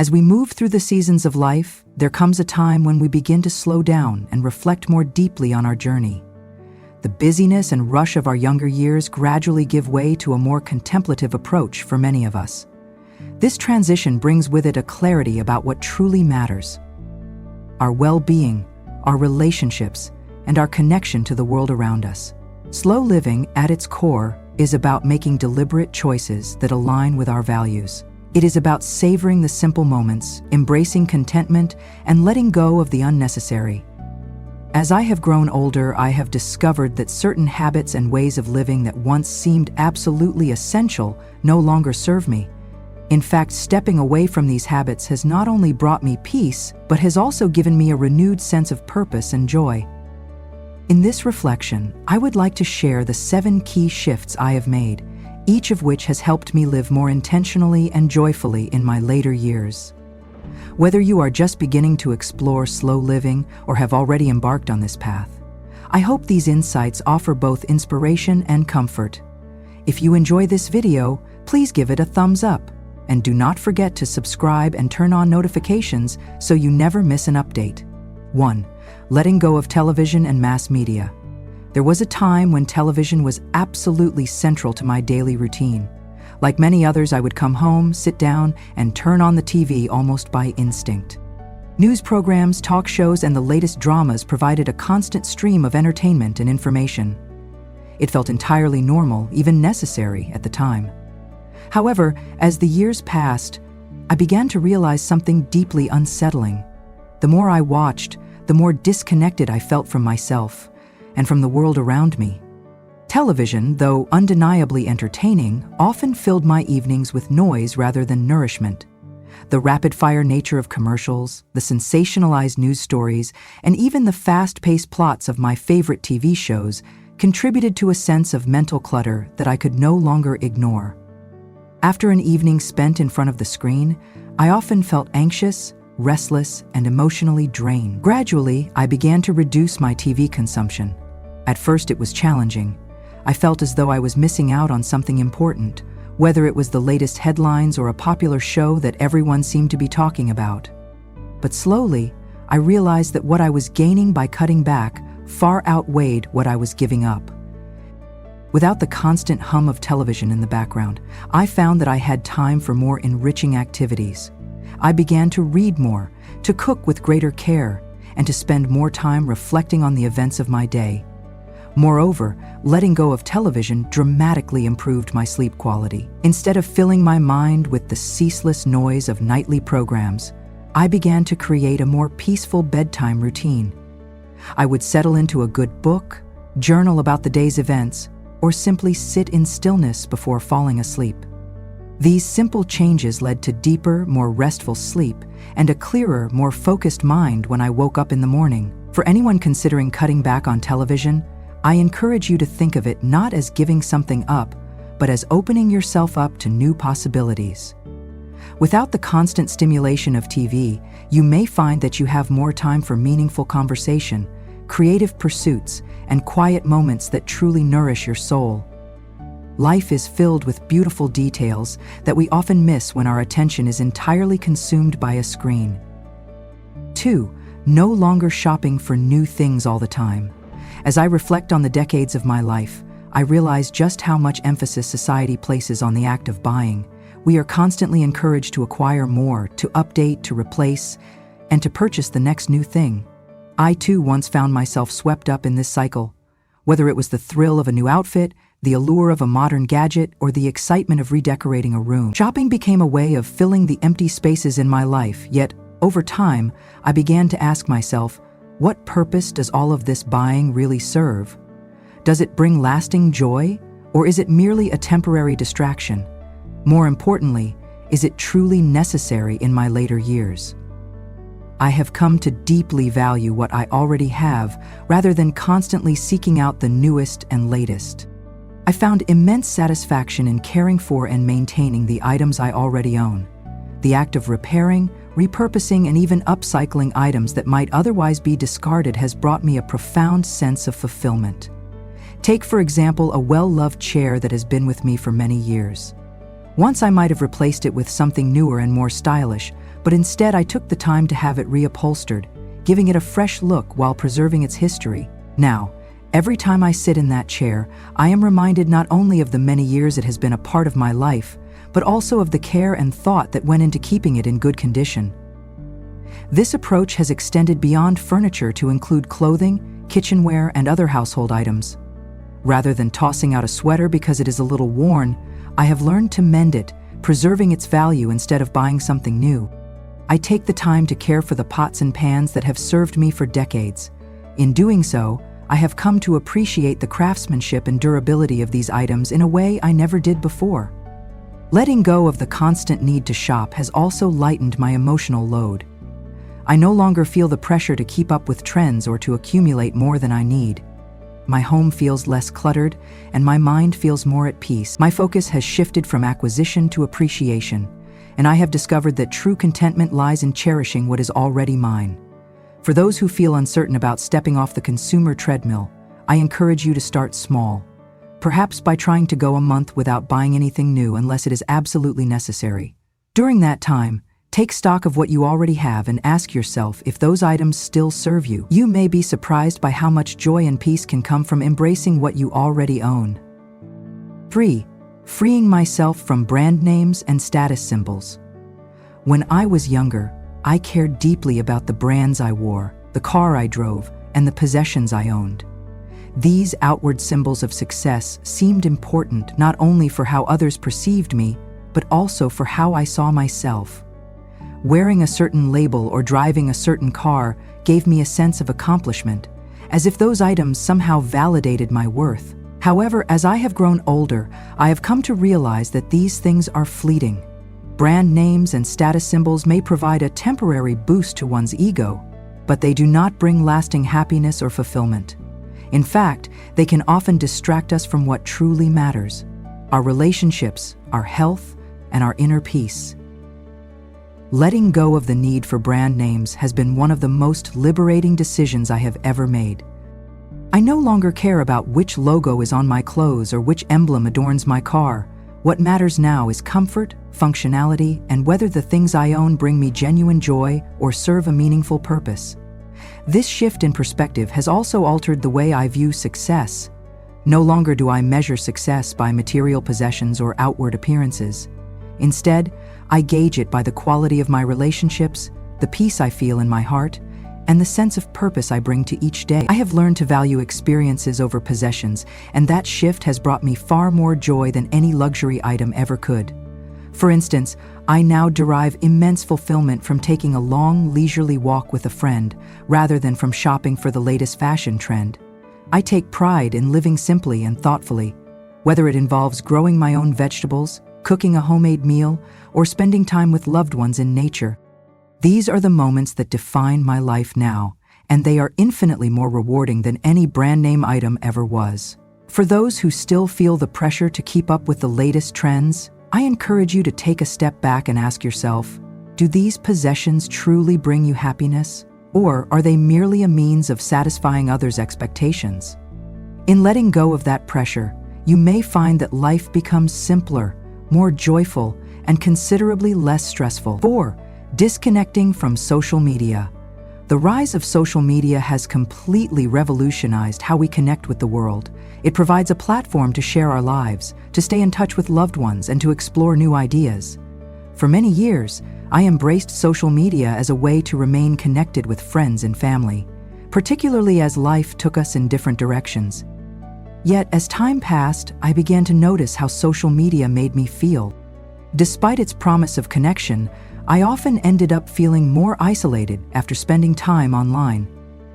As we move through the seasons of life, there comes a time when we begin to slow down and reflect more deeply on our journey. The busyness and rush of our younger years gradually give way to a more contemplative approach for many of us. This transition brings with it a clarity about what truly matters: our well-being, our relationships, and our connection to the world around us. Slow living, at its core, is about making deliberate choices that align with our values. It is about savoring the simple moments, embracing contentment, and letting go of the unnecessary. As I have grown older, I have discovered that certain habits and ways of living that once seemed absolutely essential no longer serve me. In fact, stepping away from these habits has not only brought me peace, but has also given me a renewed sense of purpose and joy. In this reflection, I would like to share the 7 key shifts I have made, each of which has helped me live more intentionally and joyfully in my later years. Whether you are just beginning to explore slow living or have already embarked on this path, I hope these insights offer both inspiration and comfort. If you enjoy this video, please give it a thumbs up, and do not forget to subscribe and turn on notifications so you never miss an update. 1. Letting go of television and mass media. There was a time when television was absolutely central to my daily routine. Like many others, I would come home, sit down, and turn on the TV almost by instinct. News programs, talk shows, and the latest dramas provided a constant stream of entertainment and information. It felt entirely normal, even necessary at the time. However, as the years passed, I began to realize something deeply unsettling. The more I watched, the more disconnected I felt from myself and from the world around me. Television, though undeniably entertaining, often filled my evenings with noise rather than nourishment. The rapid-fire nature of commercials, the sensationalized news stories, and even the fast-paced plots of my favorite TV shows contributed to a sense of mental clutter that I could no longer ignore. After an evening spent in front of the screen, I often felt anxious, restless, and emotionally drained. Gradually, I began to reduce my TV consumption. At first, it was challenging. I felt as though I was missing out on something important, whether it was the latest headlines or a popular show that everyone seemed to be talking about. But slowly, I realized that what I was gaining by cutting back far outweighed what I was giving up. Without the constant hum of television in the background, I found that I had time for more enriching activities. I began to read more, to cook with greater care, and to spend more time reflecting on the events of my day. Moreover, letting go of television dramatically improved my sleep quality. Instead of filling my mind with the ceaseless noise of nightly programs, I began to create a more peaceful bedtime routine. I would settle into a good book, journal about the day's events, or simply sit in stillness before falling asleep. These simple changes led to deeper, more restful sleep and a clearer, more focused mind when I woke up in the morning. For anyone considering cutting back on television, I encourage you to think of it not as giving something up, but as opening yourself up to new possibilities. Without the constant stimulation of TV, you may find that you have more time for meaningful conversation, creative pursuits, and quiet moments that truly nourish your soul. Life is filled with beautiful details that we often miss when our attention is entirely consumed by a screen. 2. No longer shopping for new things all the time. As I reflect on the decades of my life, I realize just how much emphasis society places on the act of buying. We are constantly encouraged to acquire more, to update, to replace, and to purchase the next new thing. I too once found myself swept up in this cycle. Whether it was the thrill of a new outfit, the allure of a modern gadget, or the excitement of redecorating a room, shopping became a way of filling the empty spaces in my life. Yet, over time, I began to ask myself, what purpose does all of this buying really serve? Does it bring lasting joy, or is it merely a temporary distraction? More importantly, is it truly necessary in my later years? I have come to deeply value what I already have, rather than constantly seeking out the newest and latest. I found immense satisfaction in caring for and maintaining the items I already own. The act of repairing, repurposing, and even upcycling items that might otherwise be discarded has brought me a profound sense of fulfillment. Take, for example, a well-loved chair that has been with me for many years. Once I might have replaced it with something newer and more stylish, but instead I took the time to have it reupholstered, giving it a fresh look while preserving its history. Now, every time I sit in that chair, I am reminded not only of the many years it has been a part of my life, but also of the care and thought that went into keeping it in good condition. This approach has extended beyond furniture to include clothing, kitchenware, and other household items. Rather than tossing out a sweater because it is a little worn, I have learned to mend it, preserving its value instead of buying something new. I take the time to care for the pots and pans that have served me for decades. In doing so, I have come to appreciate the craftsmanship and durability of these items in a way I never did before. Letting go of the constant need to shop has also lightened my emotional load. I no longer feel the pressure to keep up with trends or to accumulate more than I need. My home feels less cluttered, and my mind feels more at peace. My focus has shifted from acquisition to appreciation, and I have discovered that true contentment lies in cherishing what is already mine. For those who feel uncertain about stepping off the consumer treadmill, I encourage you to start small, perhaps by trying to go a month without buying anything new unless it is absolutely necessary. During that time, take stock of what you already have and ask yourself if those items still serve you. You may be surprised by how much joy and peace can come from embracing what you already own. 3. Freeing myself from brand names and status symbols. When I was younger, I cared deeply about the brands I wore, the car I drove, and the possessions I owned. These outward symbols of success seemed important not only for how others perceived me, but also for how I saw myself. Wearing a certain label or driving a certain car gave me a sense of accomplishment, as if those items somehow validated my worth. However, as I have grown older, I have come to realize that these things are fleeting. Brand names and status symbols may provide a temporary boost to one's ego, but they do not bring lasting happiness or fulfillment. In fact, they can often distract us from what truly matters: our relationships, our health, and our inner peace. Letting go of the need for brand names has been one of the most liberating decisions I have ever made. I no longer care about which logo is on my clothes or which emblem adorns my car. What matters now is comfort, functionality, and whether the things I own bring me genuine joy or serve a meaningful purpose. This shift in perspective has also altered the way I view success. No longer do I measure success by material possessions or outward appearances. Instead, I gauge it by the quality of my relationships, the peace I feel in my heart, and the sense of purpose I bring to each day. I have learned to value experiences over possessions, and that shift has brought me far more joy than any luxury item ever could. For instance, I now derive immense fulfillment from taking a long, leisurely walk with a friend, rather than from shopping for the latest fashion trend. I take pride in living simply and thoughtfully, whether it involves growing my own vegetables, cooking a homemade meal, or spending time with loved ones in nature. These are the moments that define my life now, and they are infinitely more rewarding than any brand name item ever was. For those who still feel the pressure to keep up with the latest trends, I encourage you to take a step back and ask yourself, do these possessions truly bring you happiness, or are they merely a means of satisfying others' expectations? In letting go of that pressure, you may find that life becomes simpler, more joyful, and considerably less stressful. 4. Disconnecting from social media. The rise of social media has completely revolutionized how we connect with the world. It provides a platform to share our lives, to stay in touch with loved ones, and to explore new ideas. For many years, I embraced social media as a way to remain connected with friends and family, particularly as life took us in different directions. Yet, as time passed, I began to notice how social media made me feel. Despite its promise of connection, I often ended up feeling more isolated after spending time online.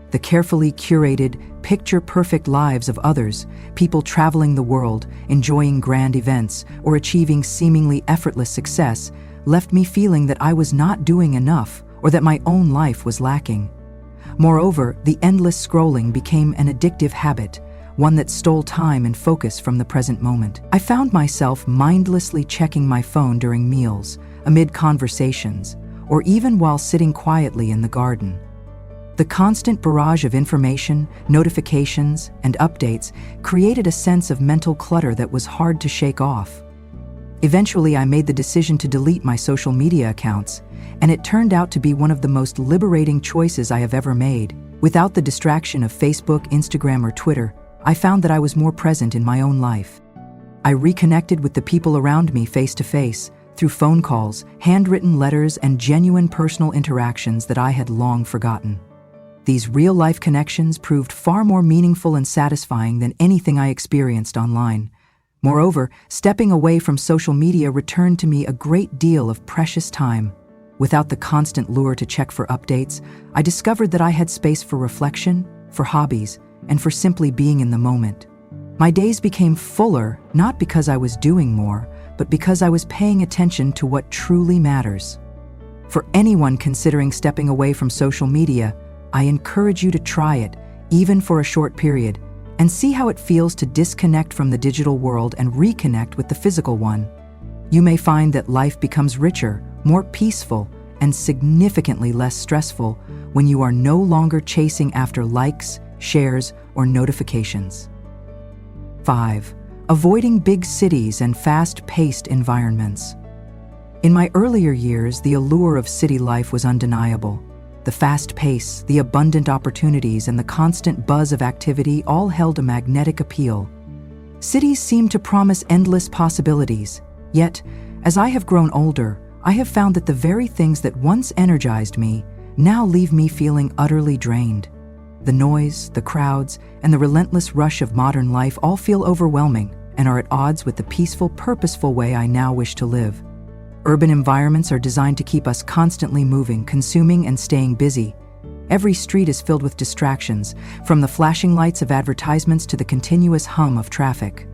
The carefully curated, picture-perfect lives of others, people traveling the world, enjoying grand events, or achieving seemingly effortless success, left me feeling that I was not doing enough or that my own life was lacking. Moreover, the endless scrolling became an addictive habit, one that stole time and focus from the present moment. I found myself mindlessly checking my phone during meals, amid conversations, or even while sitting quietly in the garden. The constant barrage of information, notifications, and updates created a sense of mental clutter that was hard to shake off. Eventually, I made the decision to delete my social media accounts, and it turned out to be one of the most liberating choices I have ever made. Without the distraction of Facebook, Instagram, or Twitter, I found that I was more present in my own life. I reconnected with the people around me face to face, through phone calls, handwritten letters, and genuine personal interactions that I had long forgotten. These real-life connections proved far more meaningful and satisfying than anything I experienced online. Moreover, stepping away from social media returned to me a great deal of precious time. Without the constant lure to check for updates, I discovered that I had space for reflection, for hobbies, and for simply being in the moment. My days became fuller, not because I was doing more, but because I was paying attention to what truly matters. For anyone considering stepping away from social media, I encourage you to try it, even for a short period, and see how it feels to disconnect from the digital world and reconnect with the physical one. You may find that life becomes richer, more peaceful, and significantly less stressful when you are no longer chasing after likes, shares, or notifications. 5. Avoiding big cities and fast-paced environments. In my earlier years, the allure of city life was undeniable. The fast pace, the abundant opportunities, and the constant buzz of activity all held a magnetic appeal. Cities seemed to promise endless possibilities, yet, as I have grown older, I have found that the very things that once energized me now leave me feeling utterly drained. The noise, the crowds, and the relentless rush of modern life all feel overwhelming and are at odds with the peaceful, purposeful way I now wish to live. Urban environments are designed to keep us constantly moving, consuming, and staying busy. Every street is filled with distractions, from the flashing lights of advertisements to the continuous hum of traffic.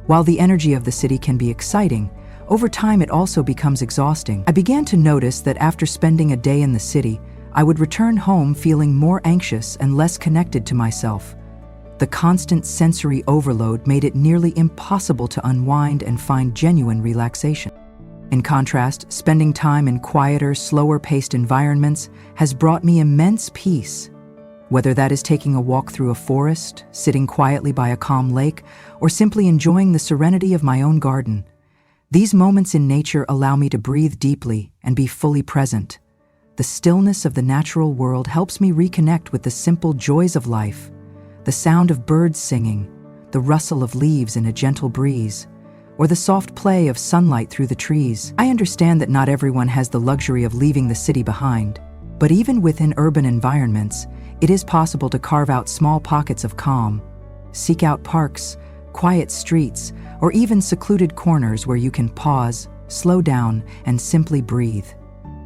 While the energy of the city can be exciting, over time it also becomes exhausting. I began to notice that after spending a day in the city, I would return home feeling more anxious and less connected to myself. The constant sensory overload made it nearly impossible to unwind and find genuine relaxation. In contrast, spending time in quieter, slower-paced environments has brought me immense peace. Whether that is taking a walk through a forest, sitting quietly by a calm lake, or simply enjoying the serenity of my own garden, these moments in nature allow me to breathe deeply and be fully present. The stillness of the natural world helps me reconnect with the simple joys of life, the sound of birds singing, the rustle of leaves in a gentle breeze, or the soft play of sunlight through the trees. I understand that not everyone has the luxury of leaving the city behind, but even within urban environments, it is possible to carve out small pockets of calm. Seek out parks, quiet streets, or even secluded corners where you can pause, slow down, and simply breathe.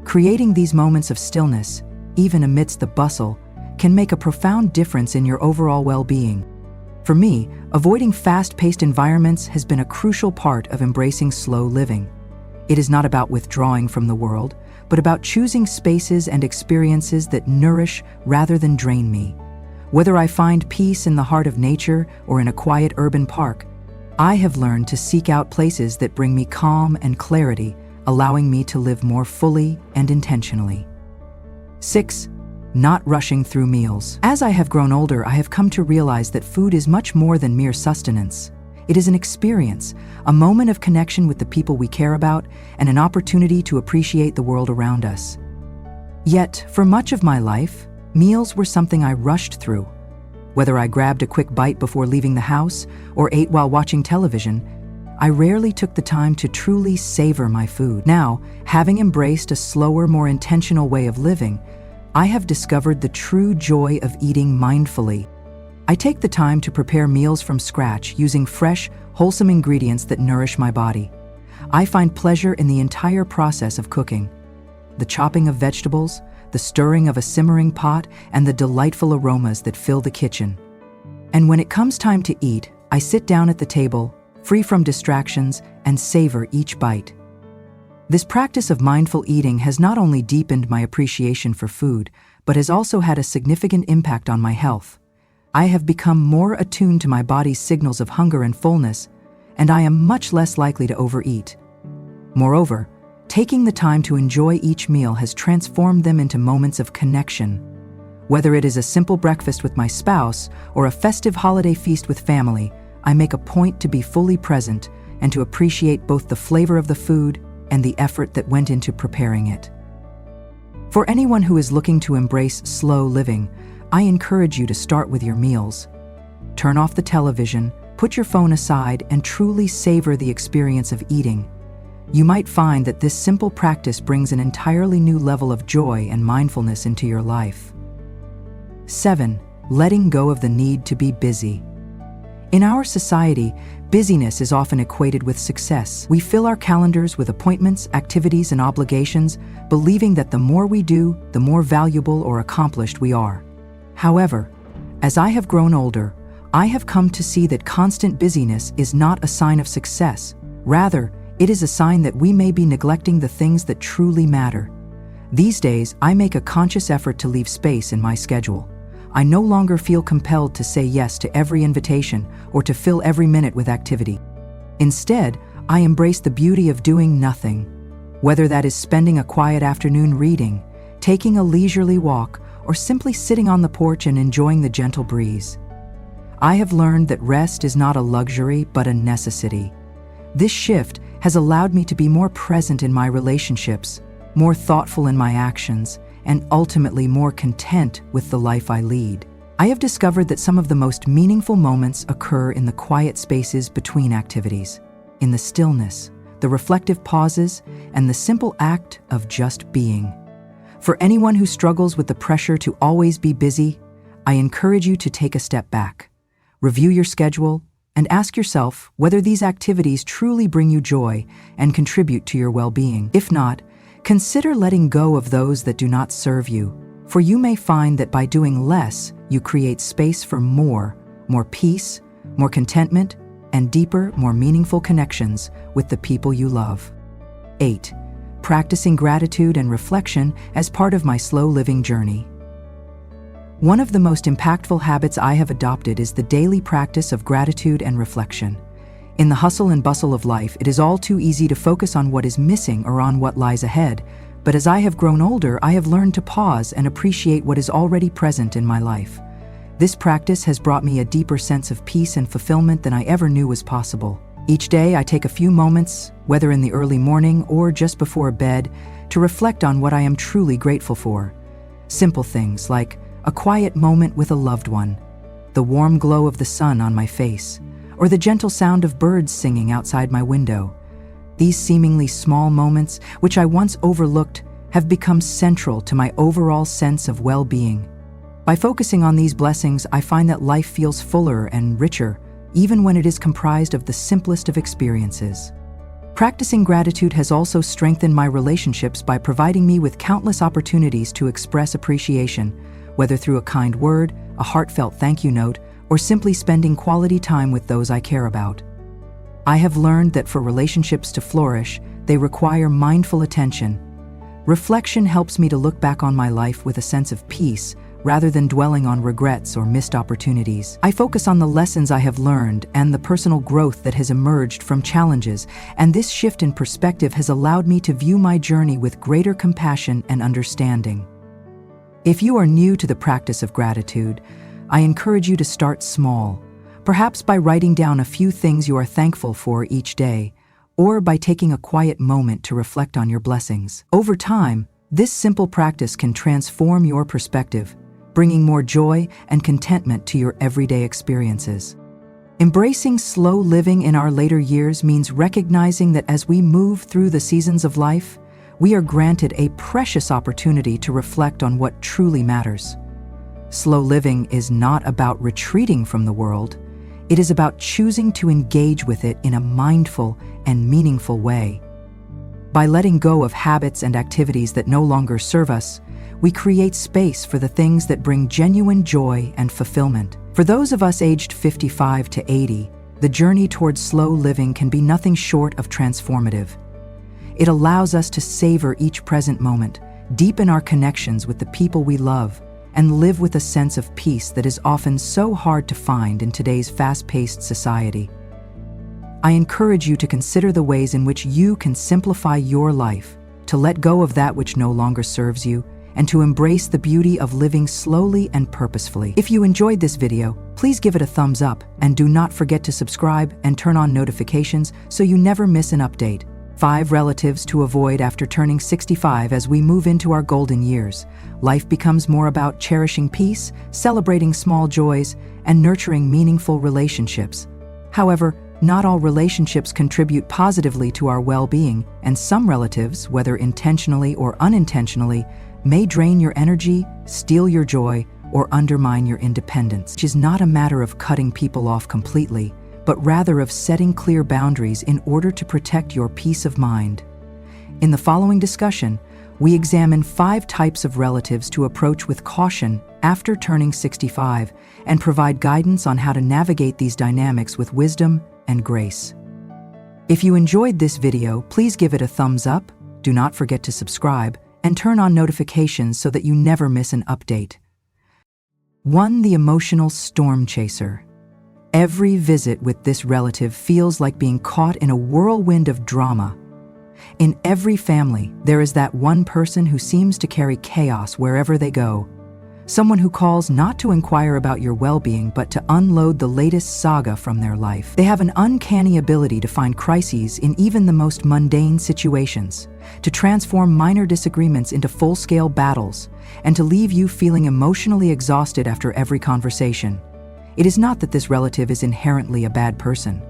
Creating these moments of stillness, even amidst the bustle, can make a profound difference in your overall well-being. For me, avoiding fast-paced environments has been a crucial part of embracing slow living. It is not about withdrawing from the world, but about choosing spaces and experiences that nourish rather than drain me. Whether I find peace in the heart of nature or in a quiet urban park, I have learned to seek out places that bring me calm and clarity, allowing me to live more fully and intentionally. 6. Not rushing through meals. As I have grown older, I have come to realize that food is much more than mere sustenance. It is an experience, a moment of connection with the people we care about, and an opportunity to appreciate the world around us. Yet, for much of my life, meals were something I rushed through. Whether I grabbed a quick bite before leaving the house or ate while watching television, I rarely took the time to truly savor my food. Now, having embraced a slower, more intentional way of living, I have discovered the true joy of eating mindfully. I take the time to prepare meals from scratch using fresh, wholesome ingredients that nourish my body. I find pleasure in the entire process of cooking. The chopping of vegetables, the stirring of a simmering pot, and the delightful aromas that fill the kitchen. And when it comes time to eat, I sit down at the table, free from distractions, and savor each bite. This practice of mindful eating has not only deepened my appreciation for food, but has also had a significant impact on my health. I have become more attuned to my body's signals of hunger and fullness, and I am much less likely to overeat. Moreover, taking the time to enjoy each meal has transformed them into moments of connection. Whether it is a simple breakfast with my spouse or a festive holiday feast with family, I make a point to be fully present, and to appreciate both the flavor of the food and the effort that went into preparing it. For anyone who is looking to embrace slow living, I encourage you to start with your meals. Turn off the television, put your phone aside, and truly savor the experience of eating. You might find that this simple practice brings an entirely new level of joy and mindfulness into your life. 7. Letting go of the need to be busy. In our society, busyness is often equated with success. We fill our calendars with appointments, activities, and obligations, believing that the more we do, the more valuable or accomplished we are. However, as I have grown older, I have come to see that constant busyness is not a sign of success. Rather, it is a sign that we may be neglecting the things that truly matter. These days, I make a conscious effort to leave space in my schedule. I no longer feel compelled to say yes to every invitation or to fill every minute with activity. Instead, I embrace the beauty of doing nothing, whether that is spending a quiet afternoon reading, taking a leisurely walk, or simply sitting on the porch and enjoying the gentle breeze. I have learned that rest is not a luxury but a necessity. This shift has allowed me to be more present in my relationships, more thoughtful in my actions, and ultimately more content with the life I lead. I have discovered that some of the most meaningful moments occur in the quiet spaces between activities, in the stillness, the reflective pauses, and the simple act of just being. For anyone who struggles with the pressure to always be busy, I encourage you to take a step back, review your schedule, and ask yourself whether these activities truly bring you joy and contribute to your well-being. If not, consider letting go of those that do not serve you, for you may find that by doing less, you create space for more peace, more contentment, and deeper, more meaningful connections with the people you love. 8. Practicing gratitude and reflection as part of my slow living journey. One of the most impactful habits I have adopted is the daily practice of gratitude and reflection. In the hustle and bustle of life, it is all too easy to focus on what is missing or on what lies ahead. But as I have grown older, I have learned to pause and appreciate what is already present in my life. This practice has brought me a deeper sense of peace and fulfillment than I ever knew was possible. Each day, I take a few moments, whether in the early morning or just before bed, to reflect on what I am truly grateful for. Simple things like a quiet moment with a loved one, the warm glow of the sun on my face, or the gentle sound of birds singing outside my window. These seemingly small moments, which I once overlooked, have become central to my overall sense of well-being. By focusing on these blessings, I find that life feels fuller and richer, even when it is comprised of the simplest of experiences. Practicing gratitude has also strengthened my relationships by providing me with countless opportunities to express appreciation, whether through a kind word, a heartfelt thank you note, or simply spending quality time with those I care about. I have learned that for relationships to flourish, they require mindful attention. Reflection helps me to look back on my life with a sense of peace, rather than dwelling on regrets or missed opportunities. I focus on the lessons I have learned and the personal growth that has emerged from challenges, and this shift in perspective has allowed me to view my journey with greater compassion and understanding. If you are new to the practice of gratitude, I encourage you to start small, perhaps by writing down a few things you are thankful for each day, or by taking a quiet moment to reflect on your blessings. Over time, this simple practice can transform your perspective, bringing more joy and contentment to your everyday experiences. Embracing slow living in our later years means recognizing that as we move through the seasons of life, we are granted a precious opportunity to reflect on what truly matters. Slow living is not about retreating from the world. It is about choosing to engage with it in a mindful and meaningful way. By letting go of habits and activities that no longer serve us, we create space for the things that bring genuine joy and fulfillment. For those of us aged 55 to 80, the journey towards slow living can be nothing short of transformative. It allows us to savor each present moment, deepen our connections with the people we love, and live with a sense of peace that is often so hard to find in today's fast-paced society. I encourage you to consider the ways in which you can simplify your life, to let go of that which no longer serves you, and to embrace the beauty of living slowly and purposefully. If you enjoyed this video, please give it a thumbs up and do not forget to subscribe and turn on notifications so you never miss an update. 5 relatives to avoid after turning 65. As we move into our golden years, life becomes more about cherishing peace, celebrating small joys, and nurturing meaningful relationships. However, not all relationships contribute positively to our well-being, and some relatives, whether intentionally or unintentionally, may drain your energy, steal your joy, or undermine your independence. Which is not a matter of cutting people off completely, but rather of setting clear boundaries in order to protect your peace of mind. In the following discussion, we examine 5 types of relatives to approach with caution after turning 65 and provide guidance on how to navigate these dynamics with wisdom and grace. If you enjoyed this video, please give it a thumbs up, do not forget to subscribe, and turn on notifications so that you never miss an update. 1. The emotional storm chaser. Every visit with this relative feels like being caught in a whirlwind of drama. In every family, there is that one person who seems to carry chaos wherever they go. Someone who calls not to inquire about your well-being, but to unload the latest saga from their life. They have an uncanny ability to find crises in even the most mundane situations, to transform minor disagreements into full-scale battles, and to leave you feeling emotionally exhausted after every conversation. It is not that this relative is inherently a bad person.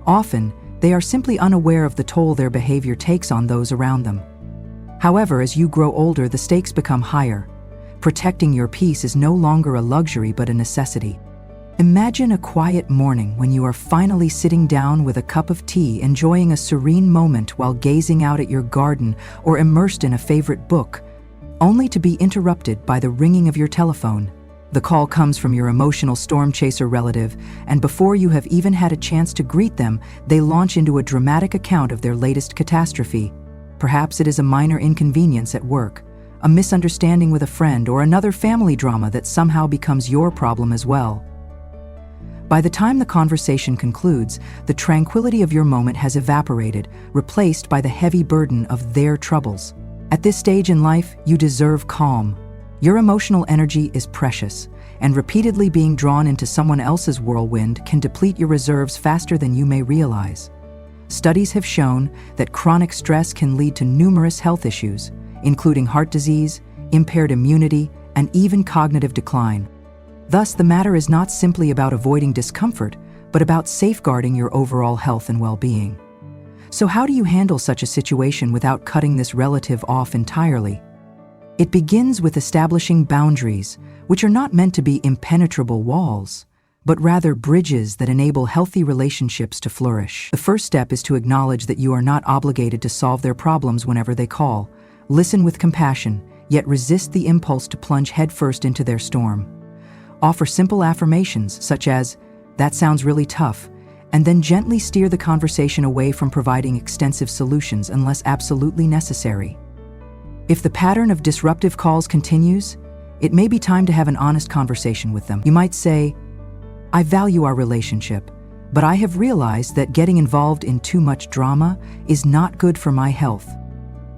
Often, they are simply unaware of the toll their behavior takes on those around them. However, as you grow older, the stakes become higher. Protecting your peace is no longer a luxury but a necessity. Imagine a quiet morning when you are finally sitting down with a cup of tea, enjoying a serene moment while gazing out at your garden or immersed in a favorite book, only to be interrupted by the ringing of your telephone. The call comes from your emotional storm chaser relative, and before you have even had a chance to greet them, they launch into a dramatic account of their latest catastrophe. Perhaps it is a minor inconvenience at work, a misunderstanding with a friend, or another family drama that somehow becomes your problem as well. By the time the conversation concludes, the tranquility of your moment has evaporated, replaced by the heavy burden of their troubles. At this stage in life, you deserve calm. Your emotional energy is precious, and repeatedly being drawn into someone else's whirlwind can deplete your reserves faster than you may realize. Studies have shown that chronic stress can lead to numerous health issues, including heart disease, impaired immunity, and even cognitive decline. Thus, the matter is not simply about avoiding discomfort, but about safeguarding your overall health and well-being. So how do you handle such a situation without cutting this relative off entirely? It begins with establishing boundaries, which are not meant to be impenetrable walls, but rather bridges that enable healthy relationships to flourish. The first step is to acknowledge that you are not obligated to solve their problems whenever they call. Listen with compassion, yet resist the impulse to plunge headfirst into their storm. Offer simple affirmations such as, "That sounds really tough," and then gently steer the conversation away from providing extensive solutions unless absolutely necessary. If the pattern of disruptive calls continues, it may be time to have an honest conversation with them. You might say, "I value our relationship, but I have realized that getting involved in too much drama is not good for my health.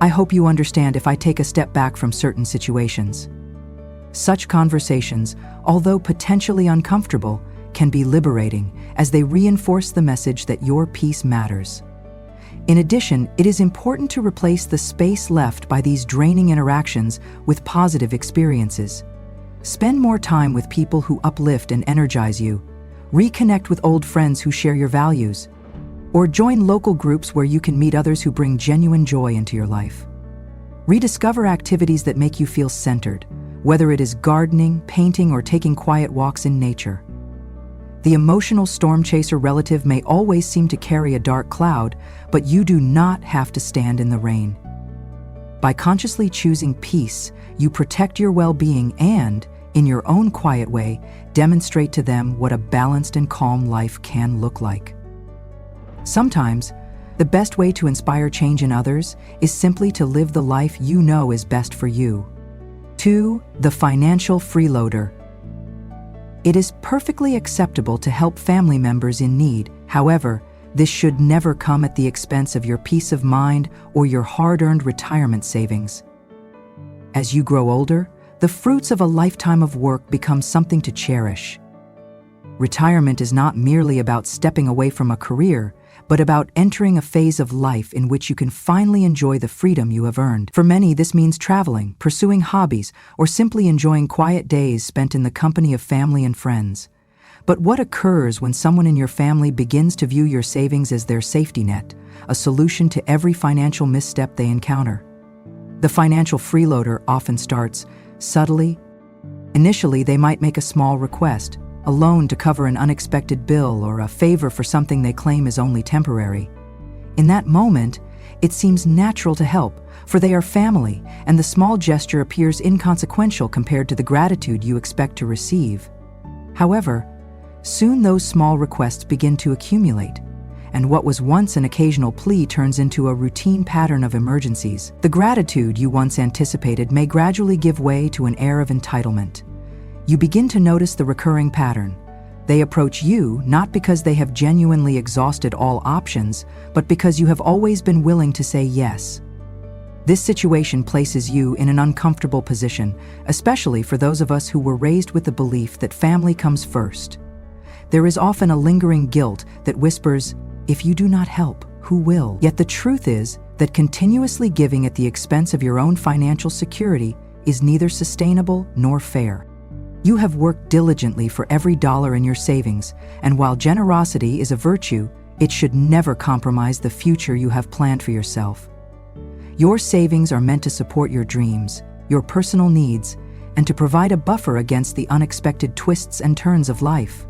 I hope you understand if I take a step back from certain situations." Such conversations, although potentially uncomfortable, can be liberating as they reinforce the message that your peace matters. In addition, it is important to replace the space left by these draining interactions with positive experiences. Spend more time with people who uplift and energize you. Reconnect with old friends who share your values. Or join local groups where you can meet others who bring genuine joy into your life. Rediscover activities that make you feel centered, whether it is gardening, painting, or taking quiet walks in nature. The emotional storm chaser relative may always seem to carry a dark cloud, but you do not have to stand in the rain. By consciously choosing peace, you protect your well-being and, in your own quiet way, demonstrate to them what a balanced and calm life can look like. Sometimes, the best way to inspire change in others is simply to live the life you know is best for you. 2. The financial freeloader. It is perfectly acceptable to help family members in need. However, this should never come at the expense of your peace of mind or your hard-earned retirement savings. As you grow older, the fruits of a lifetime of work become something to cherish. Retirement is not merely about stepping away from a career, but about entering a phase of life in which you can finally enjoy the freedom you have earned. For many, this means traveling, pursuing hobbies, or simply enjoying quiet days spent in the company of family and friends. But what occurs when someone in your family begins to view your savings as their safety net, a solution to every financial misstep they encounter? The financial freeloader often starts subtly. Initially, they might make a small request, a loan to cover an unexpected bill or a favor for something they claim is only temporary. In that moment, it seems natural to help, for they are family, and the small gesture appears inconsequential compared to the gratitude you expect to receive. However, soon those small requests begin to accumulate, and what was once an occasional plea turns into a routine pattern of emergencies. The gratitude you once anticipated may gradually give way to an air of entitlement. You begin to notice the recurring pattern. They approach you not because they have genuinely exhausted all options, but because you have always been willing to say yes. This situation places you in an uncomfortable position, especially for those of us who were raised with the belief that family comes first. There is often a lingering guilt that whispers, "If you do not help, who will?" Yet the truth is that continuously giving at the expense of your own financial security is neither sustainable nor fair. You have worked diligently for every dollar in your savings, and while generosity is a virtue, it should never compromise the future you have planned for yourself. Your savings are meant to support your dreams, your personal needs, and to provide a buffer against the unexpected twists and turns of life.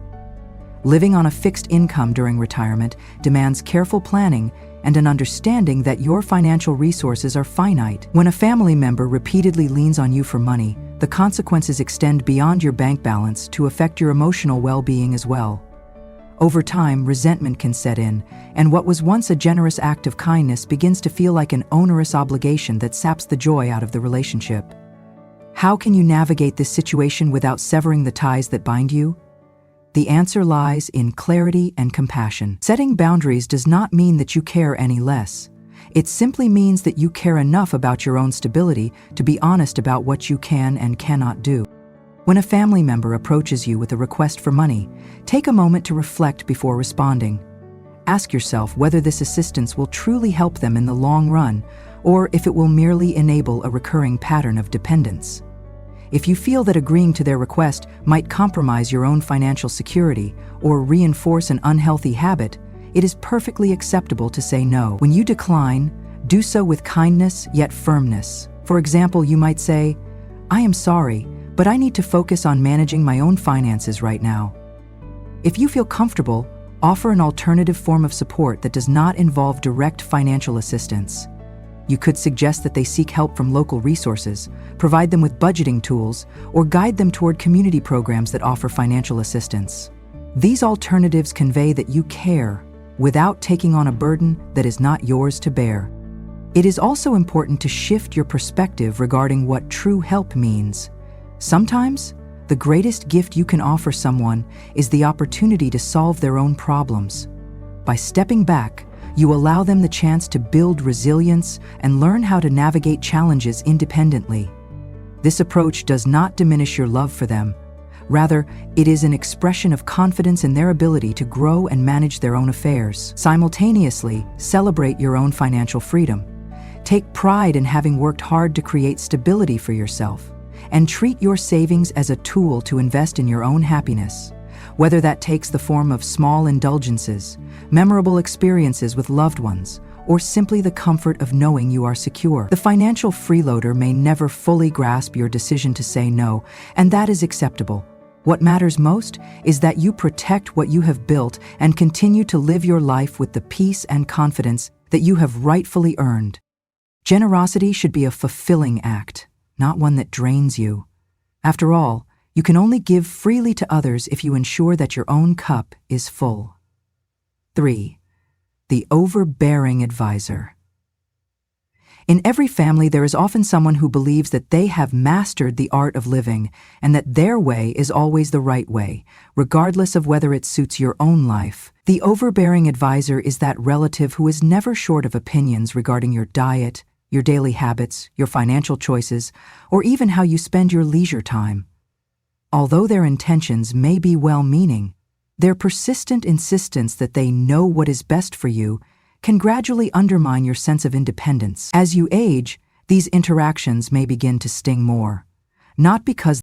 Living on a fixed income during retirement demands careful planning and an understanding that your financial resources are finite. When a family member repeatedly leans on you for money, the consequences extend beyond your bank balance to affect your emotional well-being as well. Over time, resentment can set in, and what was once a generous act of kindness begins to feel like an onerous obligation that saps the joy out of the relationship. How can you navigate this situation without severing the ties that bind you? The answer lies in clarity and compassion. Setting boundaries does not mean that you care any less. It simply means that you care enough about your own stability to be honest about what you can and cannot do. When a family member approaches you with a request for money, take a moment to reflect before responding. Ask yourself whether this assistance will truly help them in the long run, or if it will merely enable a recurring pattern of dependence. If you feel that agreeing to their request might compromise your own financial security or reinforce an unhealthy habit, it is perfectly acceptable to say no. When you decline, do so with kindness yet firmness. For example, you might say, "I am sorry, but I need to focus on managing my own finances right now." If you feel comfortable, offer an alternative form of support that does not involve direct financial assistance. You could suggest that they seek help from local resources, provide them with budgeting tools, or guide them toward community programs that offer financial assistance. These alternatives convey that you care without taking on a burden that is not yours to bear. It is also important to shift your perspective regarding what true help means. Sometimes, the greatest gift you can offer someone is the opportunity to solve their own problems. By stepping back, you allow them the chance to build resilience and learn how to navigate challenges independently. This approach does not diminish your love for them. Rather, it is an expression of confidence in their ability to grow and manage their own affairs. Simultaneously, celebrate your own financial freedom. Take pride in having worked hard to create stability for yourself, and treat your savings as a tool to invest in your own happiness. Whether that takes the form of small indulgences, memorable experiences with loved ones, or simply the comfort of knowing you are secure. The financial freeloader may never fully grasp your decision to say no, and that is acceptable. What matters most is that you protect what you have built and continue to live your life with the peace and confidence that you have rightfully earned. Generosity should be a fulfilling act, not one that drains you. After all, you can only give freely to others if you ensure that your own cup is full. 3. The overbearing advisor. In every family, there is often someone who believes that they have mastered the art of living and that their way is always the right way, regardless of whether it suits your own life. The overbearing advisor is that relative who is never short of opinions regarding your diet, your daily habits, your financial choices, or even how you spend your leisure time. Although their intentions may be well-meaning, their persistent insistence that they know what is best for you can gradually undermine your sense of independence. As you age, these interactions may begin to sting more, not because